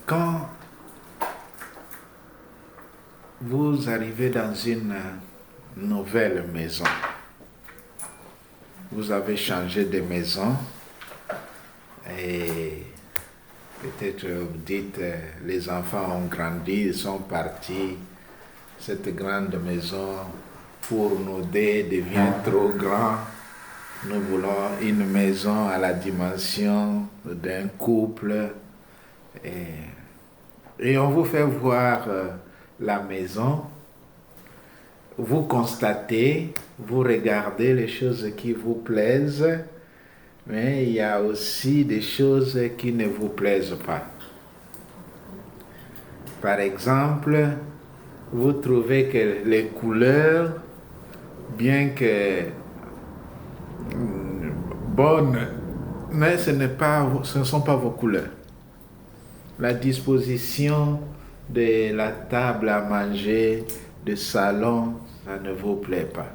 Quand vous arrivez dans une nouvelle maison, vous avez changé de maison et peut-être vous dites les enfants ont grandi, ils sont partis, cette grande maison pour nous deux devient trop grand. Nous voulons une maison à la dimension d'un couple et on vous fait voir la maison. Vous constatez, vous regardez les choses qui vous plaisent, mais il y a aussi des choses qui ne vous plaisent pas. Par exemple, vous trouvez que les couleurs, bien que bonnes, mais ce ne sont pas vos couleurs. La disposition de la table à manger, de salon, ça ne vous plaît pas.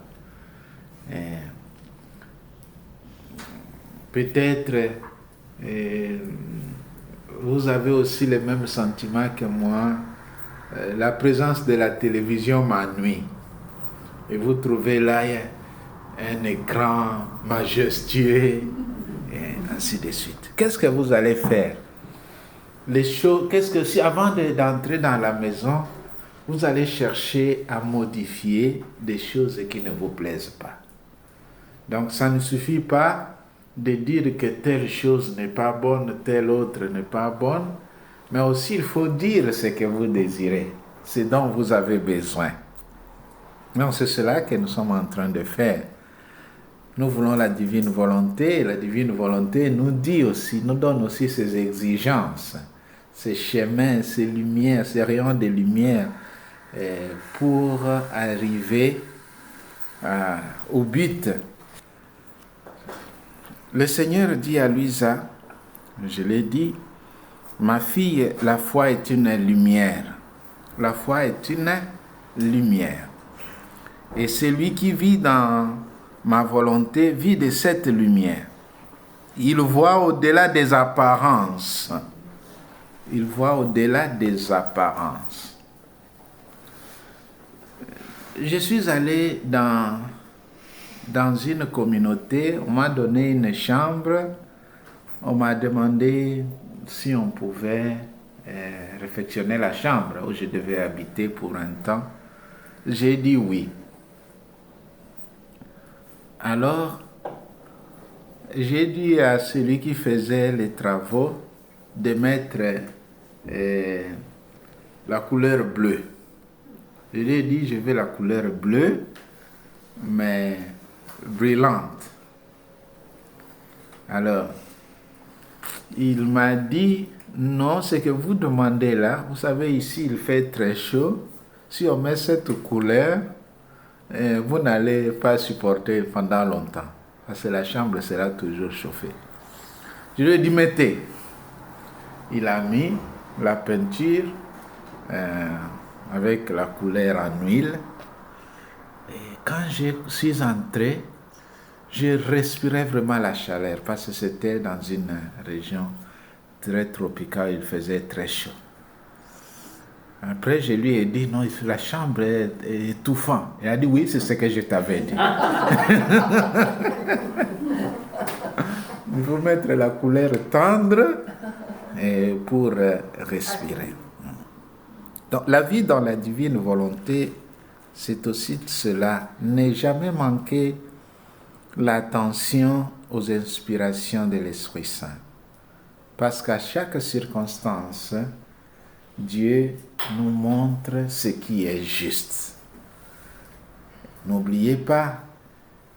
Peut-être vous avez aussi les mêmes sentiments que moi. La présence de la télévision m'ennuie. Et vous trouvez là un écran majestueux, et ainsi de suite. Qu'est-ce que vous allez faire? Si avant d'entrer dans la maison, vous allez chercher à modifier des choses qui ne vous plaisent pas. Donc ça ne suffit pas de dire que telle chose n'est pas bonne, telle autre n'est pas bonne, mais aussi il faut dire ce que vous désirez, ce dont vous avez besoin. Donc c'est cela que nous sommes en train de faire. Nous voulons la divine volonté, et la divine volonté nous donne aussi ses exigences, ses chemins, ses lumières, ses rayons de lumière pour arriver au but. Le Seigneur dit à Luisa, je l'ai dit, ma fille, la foi est une lumière. La foi est une lumière. Et celui qui vit dans ma volonté vit de cette lumière. Il voit au-delà des apparences. Il voit au-delà des apparences. Je suis allé dans une communauté, on m'a donné une chambre, on m'a demandé si on pouvait réfectionner la chambre où je devais habiter pour un temps. J'ai dit oui. Alors, j'ai dit à celui qui faisait les travaux de mettre la couleur bleue. Je lui ai dit, je veux la couleur bleue, mais brillante. Alors, il m'a dit, non, ce que vous demandez là, vous savez, ici, il fait très chaud. Si on met cette couleur, vous n'allez pas supporter pendant longtemps, parce que la chambre sera toujours chauffée. Je lui ai dit, mettez. Il a mis la peinture avec la couleur en huile. Et quand je suis entré, je respirais vraiment la chaleur, parce que c'était dans une région très tropicale, il faisait très chaud. Après, je lui ai dit, non, la chambre est étouffante. Il a dit, oui, c'est ce que je t'avais dit. Il faut mettre la couleur tendre pour respirer. Donc, la vie dans la divine volonté, c'est aussi cela. Ne jamais manquer l'attention aux inspirations de l'Esprit Saint. Parce qu'à chaque circonstance, Dieu nous montre ce qui est juste. N'oubliez pas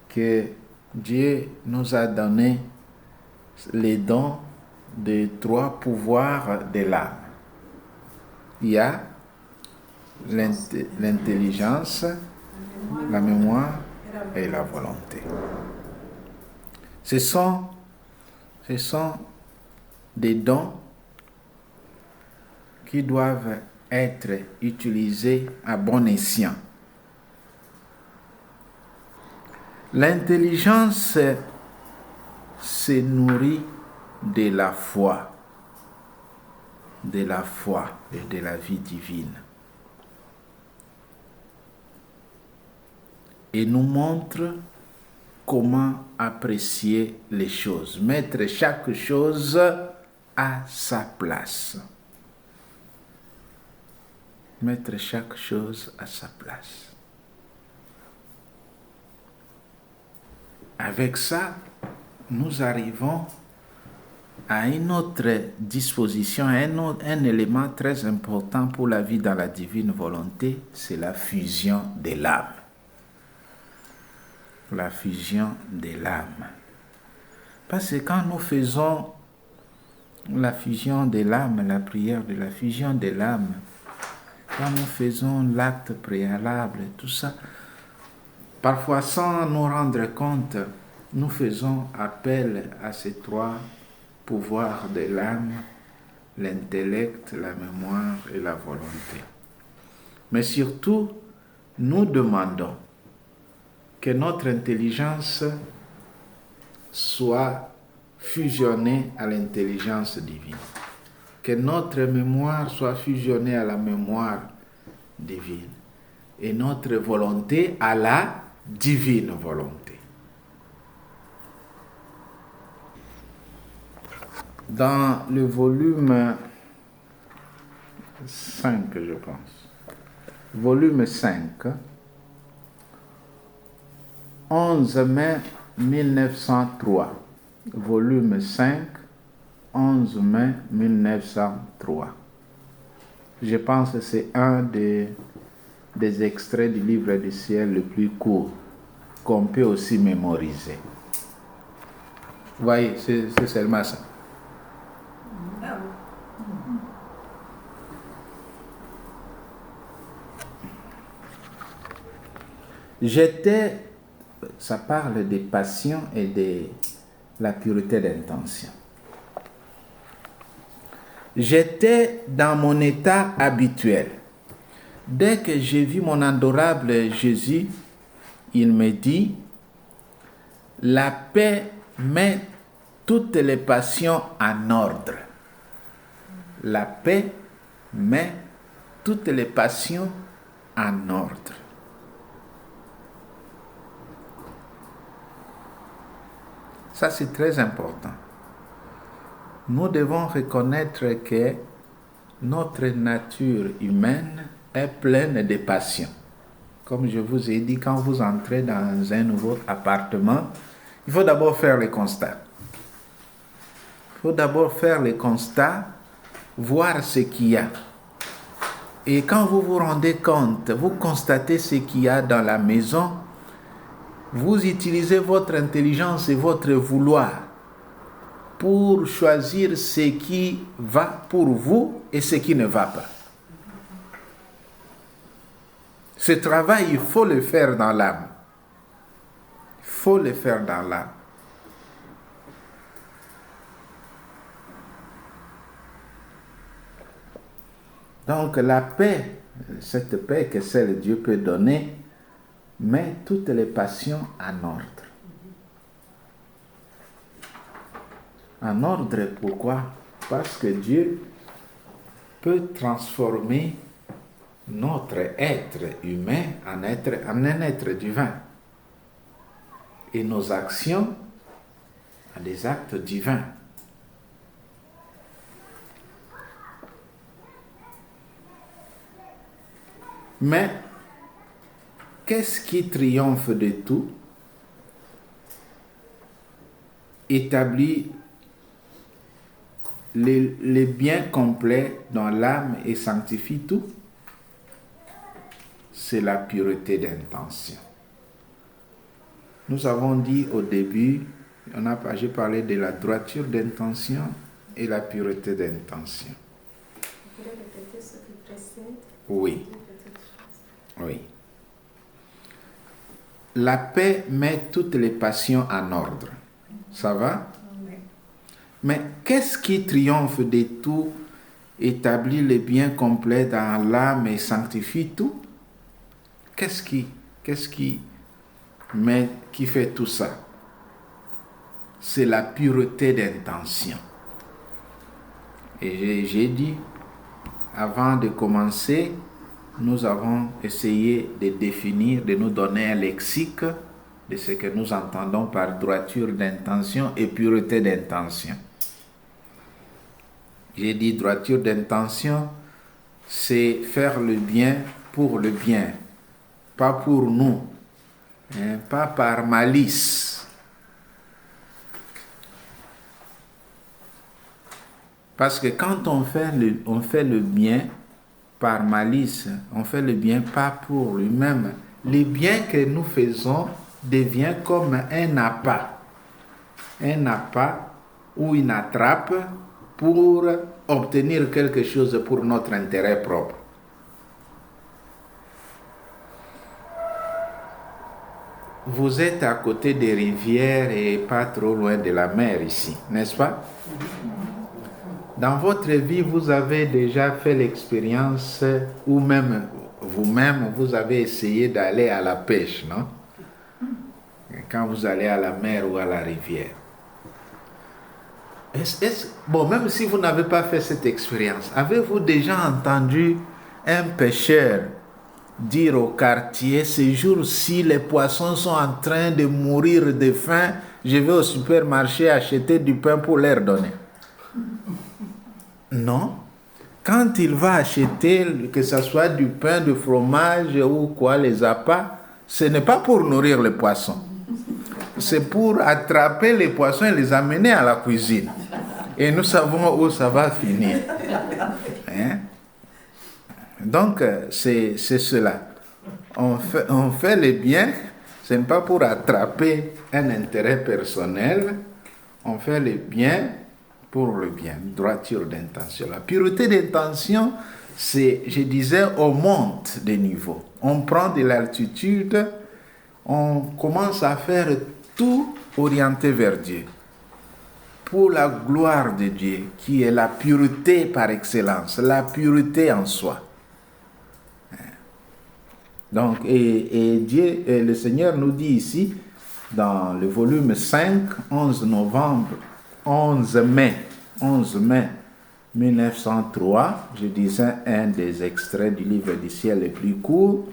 que Dieu nous a donné les dons des 3 pouvoirs de l'âme. Il y a l'intelligence, la mémoire et la volonté. Ce sont des dons qui doivent être utilisés à bon escient. L'intelligence se nourrit de la foi. de la foi et de la vie divine. Et nous montre comment apprécier les choses, mettre chaque chose à sa place. Mettre chaque chose à sa place. Avec ça, nous arrivons à une autre disposition, un élément très important pour la vie dans la divine volonté, c'est la fusion de l'âme. La fusion de l'âme. Parce que quand nous faisons la fusion de l'âme, la prière de la fusion de l'âme, quand nous faisons l'acte préalable, tout ça, parfois sans nous rendre compte, nous faisons appel à ces trois pouvoirs de l'âme, l'intellect, la mémoire et la volonté. Mais surtout, nous demandons que notre intelligence soit fusionnée à l'intelligence divine, que notre mémoire soit fusionnée à la mémoire divine et notre volonté à la divine volonté. Dans le volume 5, je pense, volume 5, 11 mai 1903, volume 5, 11 mai 1903. Je pense que c'est un des extraits du livre du ciel le plus court qu'on peut aussi mémoriser. Vous voyez, c'est seulement ça. Ça parle des passions et de la pureté d'intention. J'étais dans mon état habituel. Dès que j'ai vu mon adorable Jésus, il me dit, la paix met toutes les passions en ordre. La paix met toutes les passions en ordre. Ça, c'est très important. Nous devons reconnaître que notre nature humaine est pleine de passions. Comme je vous ai dit, quand vous entrez dans un nouveau appartement, il faut d'abord faire le constat. Il faut d'abord faire le constat, voir ce qu'il y a. Et quand vous vous rendez compte, vous constatez ce qu'il y a dans la maison, vous utilisez votre intelligence et votre vouloir pour choisir ce qui va pour vous et ce qui ne va pas. Ce travail, il faut le faire dans l'âme. Il faut le faire dans l'âme. Donc la paix, cette paix que seul Dieu peut donner, met toutes les passions en ordre. En ordre, pourquoi? Parce que Dieu peut transformer notre être humain en un être divin. Et nos actions en des actes divins. Mais qu'est-ce qui triomphe de tout? Établit les biens complets dans l'âme et sanctifie tout? C'est la pureté d'intention. Nous avons dit au début, j'ai parlé de la droiture d'intention et la pureté d'intention. Vous pouvez répéter ce qui précède? Oui. Oui. La paix met toutes les passions en ordre. Ça va? Oui. Mais qu'est-ce qui triomphe de tout, établit les biens complets dans l'âme et sanctifie tout? Qu'est-ce qui fait tout ça? C'est la pureté d'intention. Et j'ai dit, avant de commencer, nous avons essayé de définir, de nous donner un lexique de ce que nous entendons par droiture d'intention et pureté d'intention. J'ai dit droiture d'intention, c'est faire le bien pour le bien, pas pour nous, hein, pas par malice. Parce que quand on fait le bien par malice, on fait le bien pas pour lui-même. Le bien que nous faisons devient comme un appât ou une attrape pour obtenir quelque chose pour notre intérêt propre. Vous êtes à côté des rivières et pas trop loin de la mer ici, n'est-ce pas? Dans votre vie, vous avez déjà fait l'expérience ou même vous-même, vous avez essayé d'aller à la pêche, non? Quand vous allez à la mer ou à la rivière. Bon, même si vous n'avez pas fait cette expérience, avez-vous déjà entendu un pêcheur dire au quartier, ces jours-ci, les poissons sont en train de mourir de faim, je vais au supermarché acheter du pain pour leur donner? Non. Quand il va acheter, que ce soit du pain, du fromage ou quoi, les appâts, ce n'est pas pour nourrir les poissons. C'est pour attraper les poissons et les amener à la cuisine. Et nous savons où ça va finir. Hein? Donc, c'est cela. On fait le bien, ce n'est pas pour attraper un intérêt personnel. On fait le bien pour le bien, droiture d'intention. La pureté d'intention, c'est, je disais, on monte de niveau. On prend de l'altitude, on commence à faire tout orienté vers Dieu. Pour la gloire de Dieu, qui est la pureté par excellence, la pureté en soi. Donc, et Dieu, le Seigneur nous dit ici, dans le volume 5, 11 mai 1903, je disais un des extraits du livre du ciel le plus court,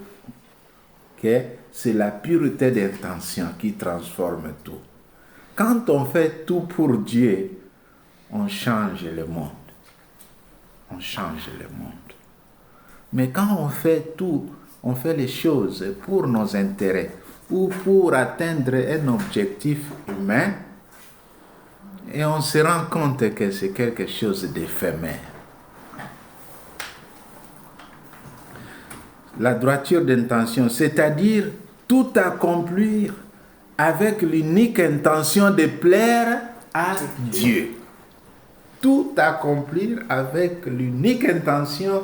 que c'est la pureté d'intention qui transforme tout. Quand on fait tout pour Dieu, on change le monde. On change le monde. Mais quand on fait tout, on fait les choses pour nos intérêts ou pour atteindre un objectif humain, et on se rend compte que c'est quelque chose d'éphémère. La droiture d'intention, c'est-à-dire tout accomplir avec l'unique intention de plaire à Dieu. Tout accomplir avec l'unique intention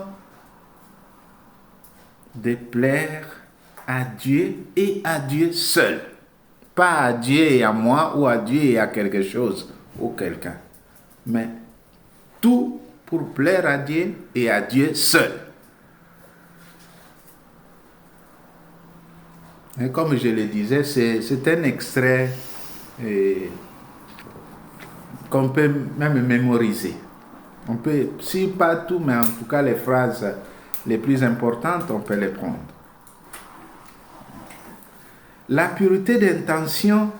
de plaire à Dieu et à Dieu seul. Pas à Dieu et à moi ou à Dieu et à quelque chose ou quelqu'un. Mais tout pour plaire à Dieu et à Dieu seul. Et comme je le disais, c'est un extrait qu'on peut même mémoriser. On peut, si pas tout, mais en tout cas les phrases les plus importantes, on peut les prendre. La pureté d'intention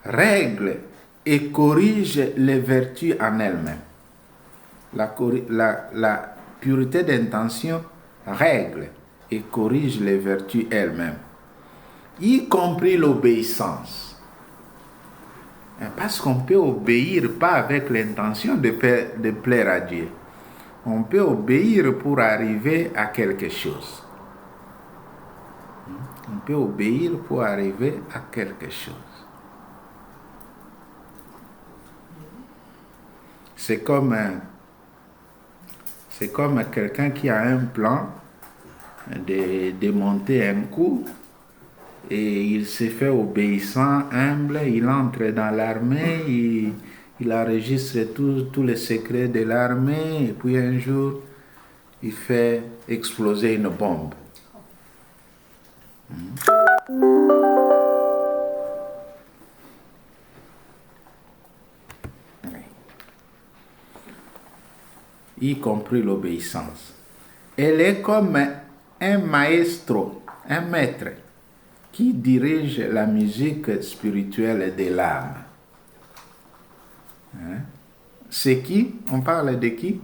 règle et corrige les vertus en elles-mêmes. La pureté d'intention règle et corrige les vertus elles-mêmes, y compris l'obéissance. Parce qu'on peut obéir pas avec l'intention de plaire à Dieu. On peut obéir pour arriver à quelque chose. On peut obéir pour arriver à quelque chose. C'est comme quelqu'un qui a un plan de monter un coup et il se fait obéissant, humble, il entre dans l'armée, il enregistre tous les secrets de l'armée et puis un jour, il fait exploser une bombe. Y compris l'obéissance. Elle est comme un maestro, un maître qui dirige la musique spirituelle de l'âme. Hein? C'est qui? On parle de qui?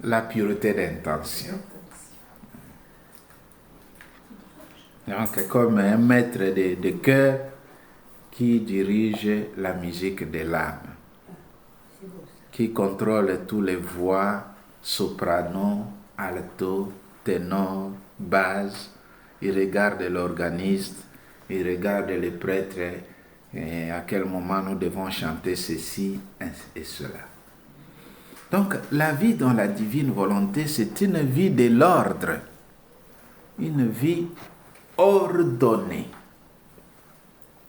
La pureté d'intention. Donc, comme un maître de cœur qui dirige la musique de l'âme, qui contrôle toutes les voix, soprano, alto, ténor, basse. Il regarde l'organiste, il regarde les prêtres, et à quel moment nous devons chanter ceci et cela. Donc, la vie dans la divine volonté, c'est une vie de l'ordre, une vie ordonnée.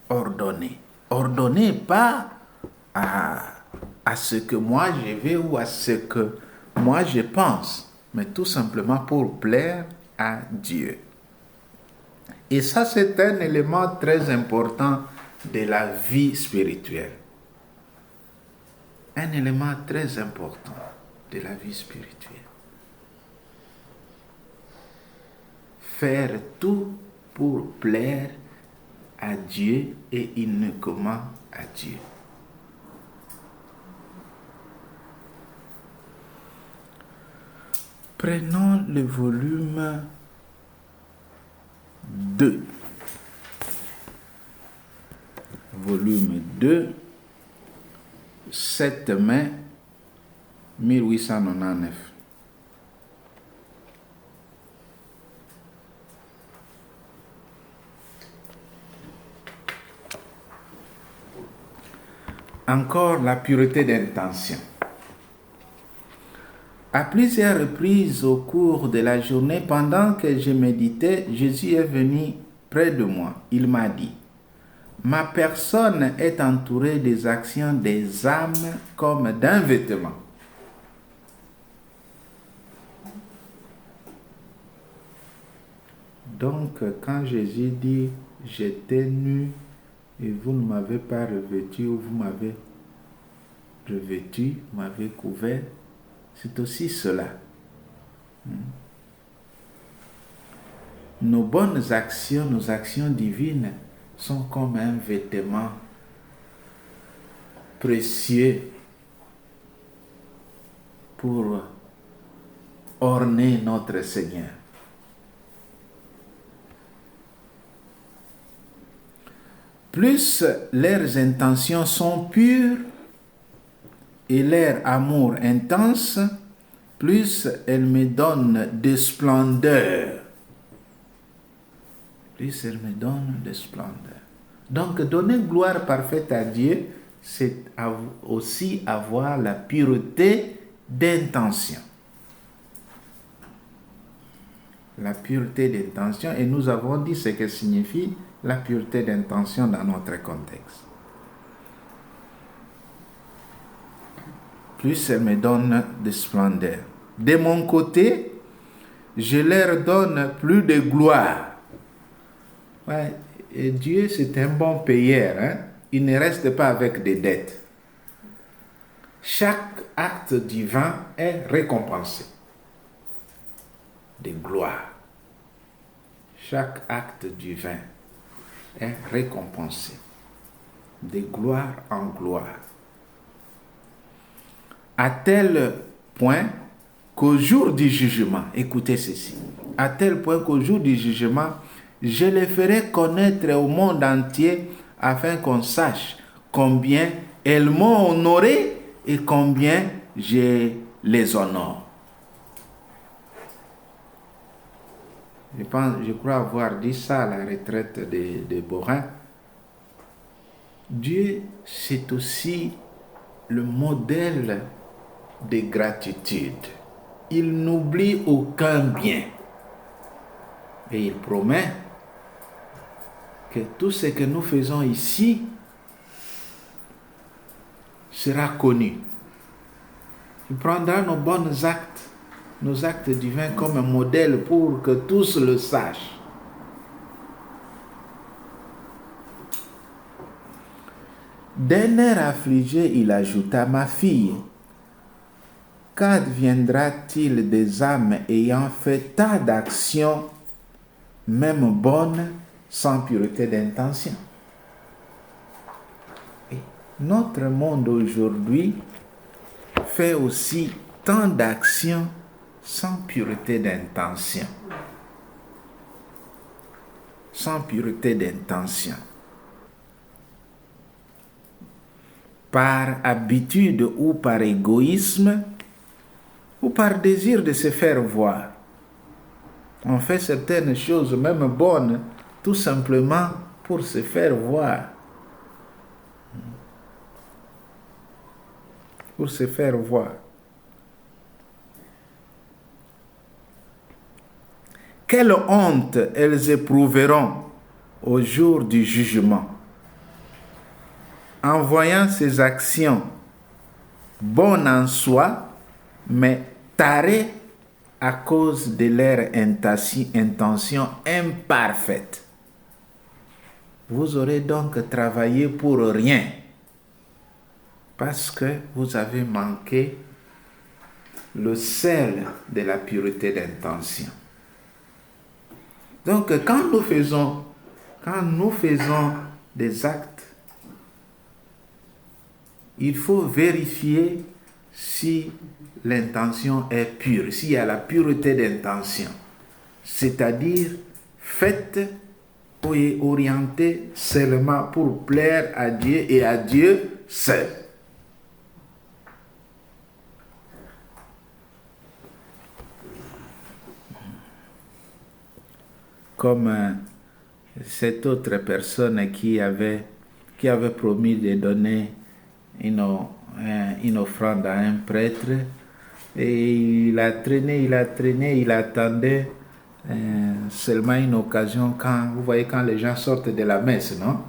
Ordonnée. Ordonnée pas à ce que moi je veux ou à ce que moi je pense, mais tout simplement pour plaire à Dieu. Et ça, c'est un élément très important de la vie spirituelle. Un élément très important de la vie spirituelle. Faire tout pour plaire à Dieu et uniquement à Dieu. Prenons le volume 2. Volume 2, 7 mai 1899. Encore la pureté d'intention. À plusieurs reprises au cours de la journée, pendant que je méditais, Jésus est venu près de moi. Il m'a dit: ma personne est entourée des actions des âmes comme d'un vêtement. Donc, quand Jésus dit « j'étais nu et vous ne m'avez pas revêtu » ou « vous m'avez revêtu, vous m'avez couvert », c'est aussi cela. Nos bonnes actions, nos actions divines sont comme un vêtement précieux pour orner notre Seigneur. Plus leurs intentions sont pures et leur amour intense, plus elles me donnent de splendeur. Plus elles me donnent de splendeur. Donc, donner gloire parfaite à Dieu, c'est aussi avoir la pureté d'intention. La pureté d'intention, et nous avons dit ce que signifie la pureté d'intention dans notre contexte. Plus elle me donne de splendeur. De mon côté, je leur donne plus de gloire. Ouais, et Dieu, c'est un bon payeur. Hein? Il ne reste pas avec des dettes. Chaque acte divin est récompensé de gloire. Chaque acte divin est récompensé de gloire en gloire. À tel point qu'au jour du jugement, écoutez ceci, à tel point qu'au jour du jugement, je les ferai connaître au monde entier afin qu'on sache combien elles m'ont honoré et combien je les honore. Je crois avoir dit ça à la retraite de Borin. Dieu, c'est aussi le modèle de gratitude. Il n'oublie aucun bien. Et il promet que tout ce que nous faisons ici sera connu. Il prendra nos bons actes, nos actes divins comme un modèle pour que tous le sachent. D'un air affligé, il ajouta: ma fille, qu'adviendra-t-il des âmes ayant fait tas d'actions, même bonnes, sans pureté d'intention? Et notre monde aujourd'hui fait aussi tant d'actions sans pureté d'intention. Sans pureté d'intention. Par habitude ou par égoïsme ou par désir de se faire voir. On fait certaines choses, même bonnes, tout simplement pour se faire voir. Pour se faire voir. Quelle honte elles éprouveront au jour du jugement, en voyant ces actions bonnes en soi, mais tarées à cause de leur intention imparfaite. Vous aurez donc travaillé pour rien, parce que vous avez manqué le sel de la pureté d'intention. Donc, quand nous faisons des actes, il faut vérifier si l'intention est pure, s'il y a la pureté d'intention. C'est-à-dire, faite et orientée seulement pour plaire à Dieu et à Dieu seul. Comme cette autre personne qui avait promis de donner une offrande à un prêtre, et il a traîné, il attendait seulement une occasion quand les gens sortent de la messe, non?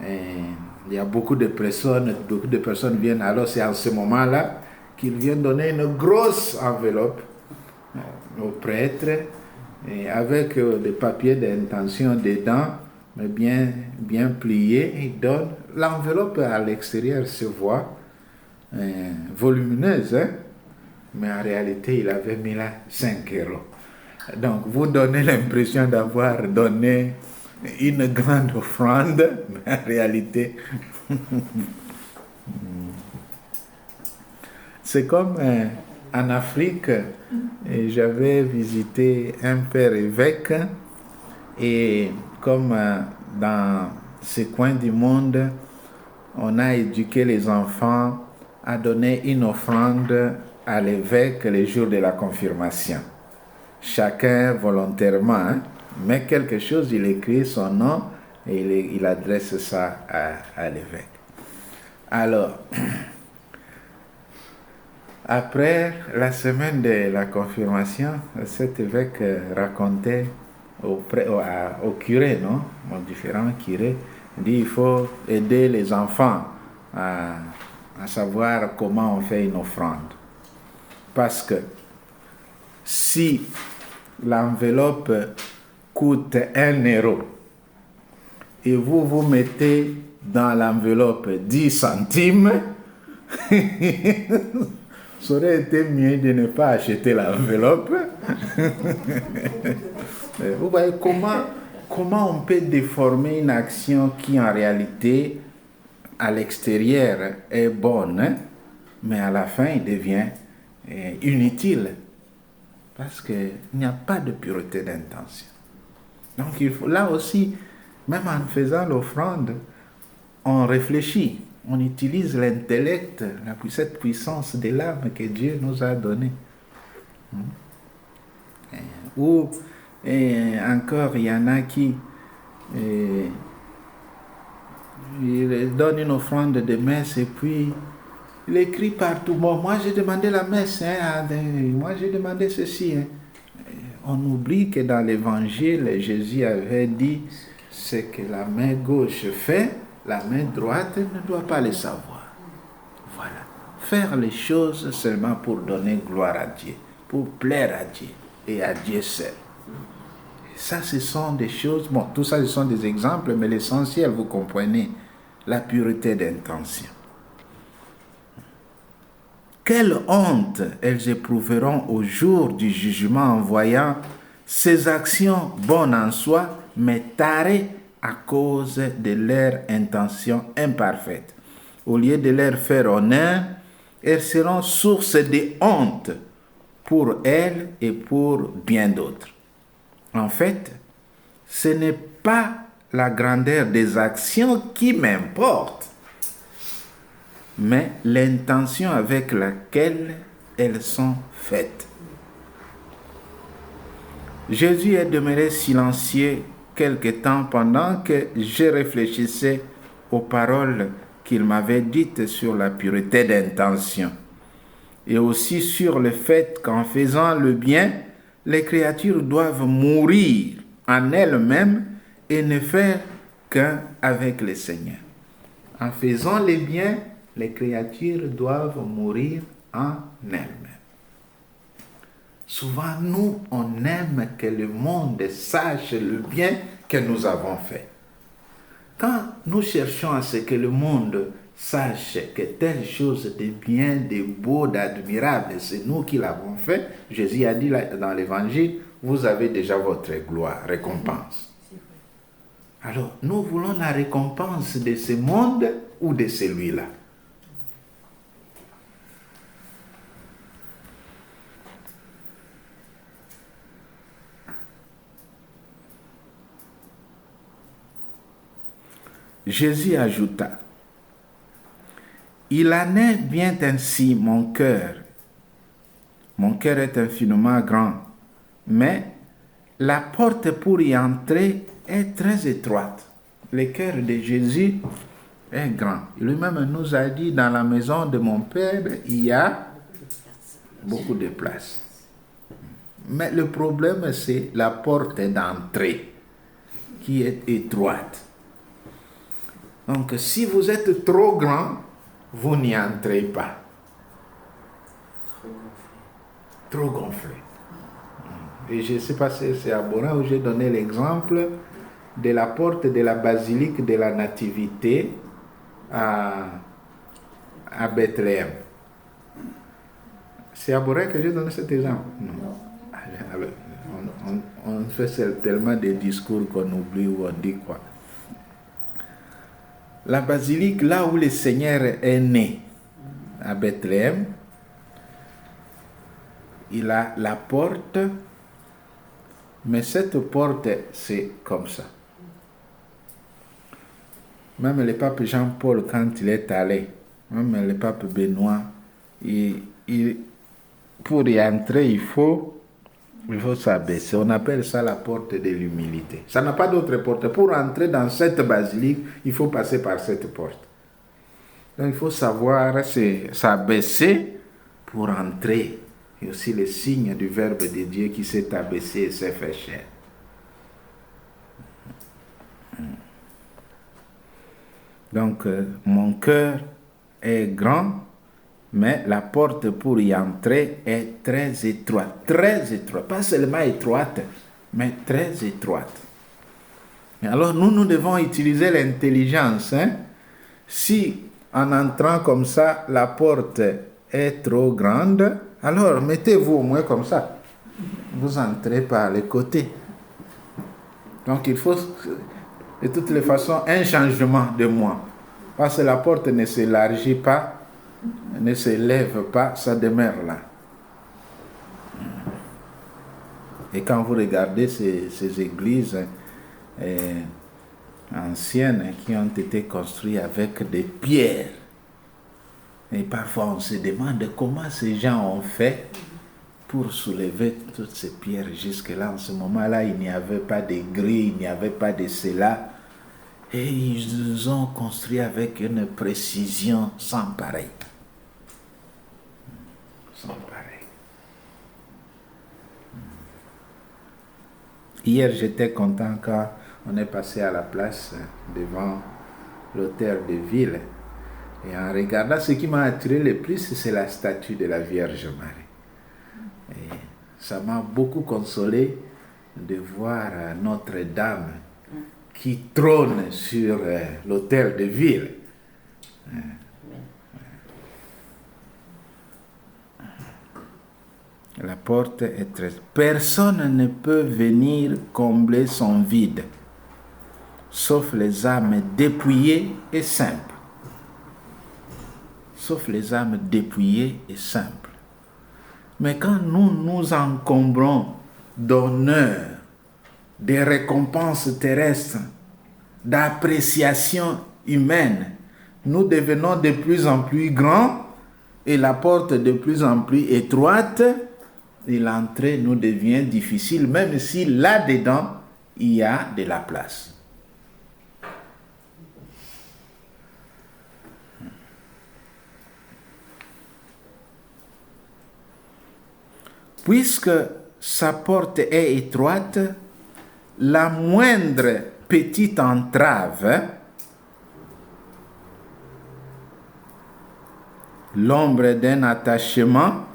Et il y a beaucoup de personnes viennent, alors c'est en ce moment-là qu'il vient donner une grosse enveloppe au prêtre, et avec des papiers d'intention dedans, mais bien pliés. Il donne l'enveloppe à l'extérieur, se voit volumineuse, hein? Mais en réalité, il avait mis là 5 euros. Donc, vous donnez l'impression d'avoir donné une grande offrande, mais en réalité, c'est comme en Afrique, j'avais visité un père évêque, et comme dans ces coins du monde, on a éduqué les enfants à donner une offrande à l'évêque les jours de la confirmation. Chacun volontairement, hein, met quelque chose, il écrit son nom et il adresse ça à l'évêque. Alors, après la semaine de la confirmation, cet évêque racontait au curé, non, aux différents curés, dit il faut aider les enfants à savoir comment on fait une offrande. Parce que si l'enveloppe coûte 1 euro et vous mettez dans l'enveloppe 10 centimes, ça aurait été mieux de ne pas acheter l'enveloppe. Vous voyez comment on peut déformer une action qui en réalité à l'extérieur est bonne, hein, mais à la fin il devient inutile parce qu'il n'y a pas de pureté d'intention. Donc il faut, là aussi, même en faisant l'offrande, on réfléchit, on utilise l'intellect, cette puissance de l'âme que Dieu nous a donnée. Ou encore, il y en a qui il donne une offrande de messe et puis il écrit partout, bon, moi j'ai demandé la messe, hein, moi j'ai demandé ceci. Hein. On oublie que dans l'évangile, Jésus avait dit, ce que la main gauche fait, la main droite ne doit pas le savoir. Voilà. Faire les choses seulement pour donner gloire à Dieu, pour plaire à Dieu et à Dieu seul. Et ça, ce sont des choses, bon, tout ça, ce sont des exemples, mais l'essentiel, vous comprenez, la pureté d'intention. quelle honte elles éprouveront au jour du jugement en voyant ces actions bonnes en soi, mais tarées à cause de leur intention imparfaite. Au lieu de leur faire honneur, elles seront source de honte pour elles et pour bien d'autres. En fait, ce n'est pas la grandeur des actions qui m'importe, mais l'intention avec laquelle elles sont faites. Jésus est demeuré silencieux quelque temps pendant que je réfléchissais aux paroles qu'il m'avait dites sur la pureté d'intention et aussi sur le fait qu'en faisant le bien, les créatures doivent mourir en elles-mêmes et ne faire qu'un avec le Seigneur. En faisant le bien, les créatures doivent mourir en elles-mêmes. Souvent, nous, on aime que le monde sache le bien que nous avons fait. Quand nous cherchons à ce que le monde sache que telle chose de bien, de beau, d'admirable, c'est nous qui l'avons fait, Jésus a dit dans l'Évangile, vous avez déjà votre gloire, récompense. Alors, nous voulons la récompense de ce monde ou de celui-là? Jésus ajouta, « Il en est bien ainsi mon cœur. Mon cœur est infiniment grand, mais la porte pour y entrer est très étroite. » Le cœur de Jésus est grand. Lui-même nous a dit, dans la maison de mon Père, il y a beaucoup de place. Mais le problème, c'est la porte d'entrée qui est étroite. Donc, si vous êtes trop grand, vous n'y entrez pas. Trop gonflé. Et je ne sais pas si c'est à Borin où j'ai donné l'exemple de la porte de la basilique de la Nativité à Bethléem. C'est à Borin que j'ai donné cet exemple? Non. Alors, on fait tellement de discours qu'on oublie ou on dit quoi. La basilique, là où le Seigneur est né, à Bethléem, il a la porte, mais cette porte, c'est comme ça. Même le pape Jean-Paul, quand il est allé, même le pape Benoît, pour y entrer, il faut s'abaisser. On appelle ça la porte de l'humilité. Ça n'a pas d'autre porte. Pour entrer dans cette basilique, il faut passer par cette porte. Donc il faut savoir s'abaisser pour entrer. Et aussi le signe du Verbe de Dieu qui s'est abaissé et s'est fait chair. Donc mon cœur est grand, mais la porte pour y entrer est très étroite. Très étroite. Pas seulement étroite, mais très étroite. Et alors nous devons utiliser l'intelligence. Si en entrant comme ça, la porte est trop grande, alors mettez-vous au moins comme ça. Vous entrez par les côtés. Donc il faut, de toutes les façons, un changement de moi. Parce que la porte ne s'élargit pas, ne se lève pas, ça demeure là. Et quand vous regardez ces églises anciennes qui ont été construites avec des pierres, et parfois on se demande comment ces gens ont fait pour soulever toutes ces pierres jusque-là. En ce moment-là, il n'y avait pas de grilles, il n'y avait pas de cela. Et ils ont construit avec une précision sans pareil. Sans pareil. Hier, j'étais content quand on est passé à la place devant l'hôtel de ville. Et en regardant, ce qui m'a attiré le plus, c'est la statue de la Vierge Marie. Et ça m'a beaucoup consolé de voir Notre-Dame qui trône sur l'hôtel de ville. La porte est très... Personne ne peut venir combler son vide, sauf les âmes dépouillées et simples. Sauf les âmes dépouillées et simples. Mais quand nous nous encombrons d'honneur, des récompenses terrestres, d'appréciation humaine, nous devenons de plus en plus grands et la porte de plus en plus étroite et l'entrée nous devient difficile, même si là-dedans, il y a de la place. Puisque sa porte est étroite, la moindre petite entrave, l'ombre d'un attachement,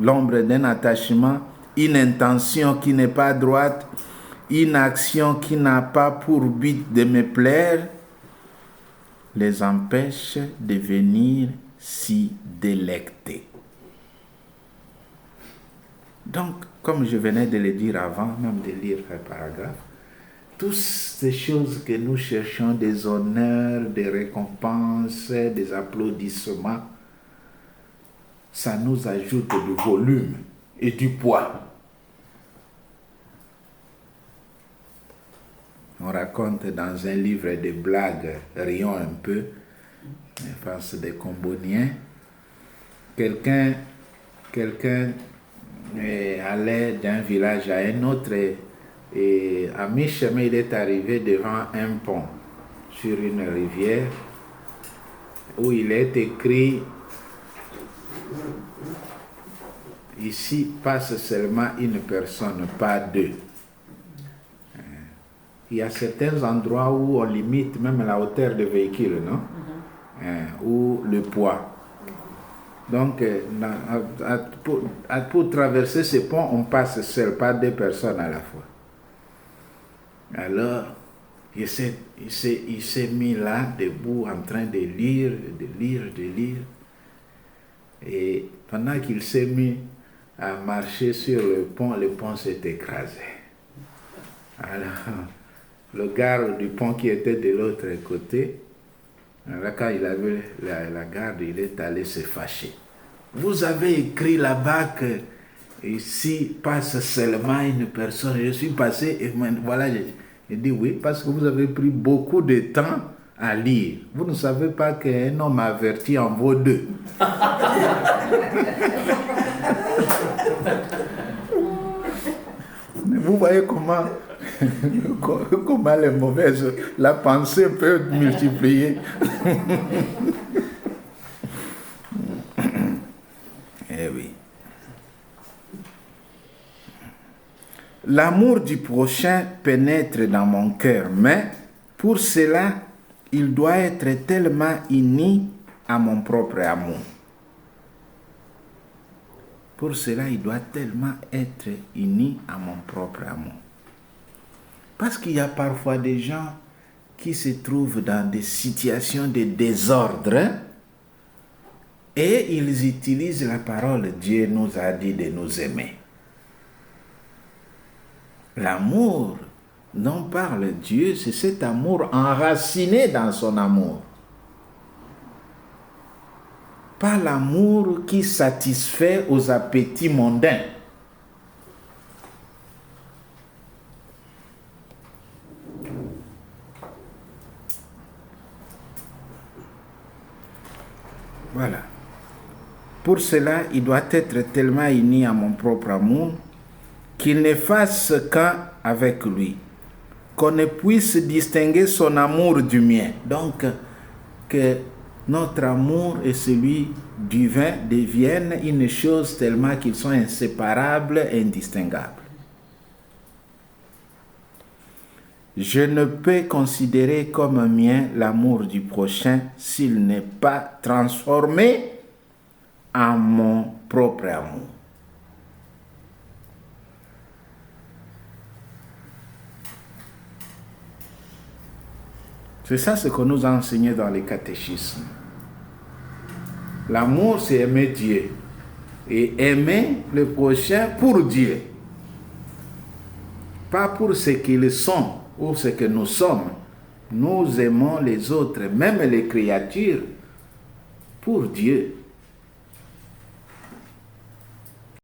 une intention qui n'est pas droite, une action qui n'a pas pour but de me plaire, les empêche de venir s'y délecter. Donc, comme je venais de le dire avant, même de lire le paragraphe, toutes ces choses que nous cherchons, des honneurs, des récompenses, des applaudissements, ça nous ajoute du volume et du poids. On raconte dans un livre de blagues, rions un peu, je pense des Comboniens, quelqu'un allait d'un village à un autre et à mi-chemin il est arrivé devant un pont sur une rivière où il est écrit: ici passe seulement une personne, pas deux. Il y a certains endroits où on limite même la hauteur de véhicule, non? Ou le poids. Donc, pour traverser ce pont, on passe seul, pas deux personnes à la fois. Alors, il s'est mis là, debout, en train de lire. Et pendant qu'il s'est mis à marcher sur le pont s'est écrasé. Alors, le garde du pont qui était de l'autre côté, alors quand il avait la garde, il est allé se fâcher. Vous avez écrit là-bas que ici passe seulement une personne. Je suis passé et voilà, j'ai dit oui, parce que vous avez pris beaucoup de temps à lire. Vous ne savez pas qu'un homme averti en vaut deux. Vous voyez comment les mauvaises, la pensée peut multiplier. Eh oui. L'amour du prochain pénètre dans mon cœur, mais pour cela, il doit être tellement uni à mon propre amour. Pour cela, il doit tellement être uni à mon propre amour. Parce qu'il y a parfois des gens qui se trouvent dans des situations de désordre et ils utilisent la parole « Dieu nous a dit de nous aimer ». L'amour dont parle Dieu, c'est cet amour enraciné dans son amour. Pas l'amour qui satisfait aux appétits mondains. Voilà. Pour cela, il doit être tellement uni à mon propre amour qu'il ne fasse qu'un avec lui, qu'on ne puisse distinguer son amour du mien. Donc, que notre amour et celui du vin deviennent une chose tellement qu'ils sont inséparables et indistinguables. Je ne peux considérer comme mien l'amour du prochain s'il n'est pas transformé en mon propre amour. C'est ça ce qu'on nous a enseigné dans les catéchismes. L'amour, c'est aimer Dieu. et aimer le prochain pour Dieu. Pas pour ce qu'ils sont ou ce que nous sommes. Nous aimons les autres, même les créatures, pour Dieu.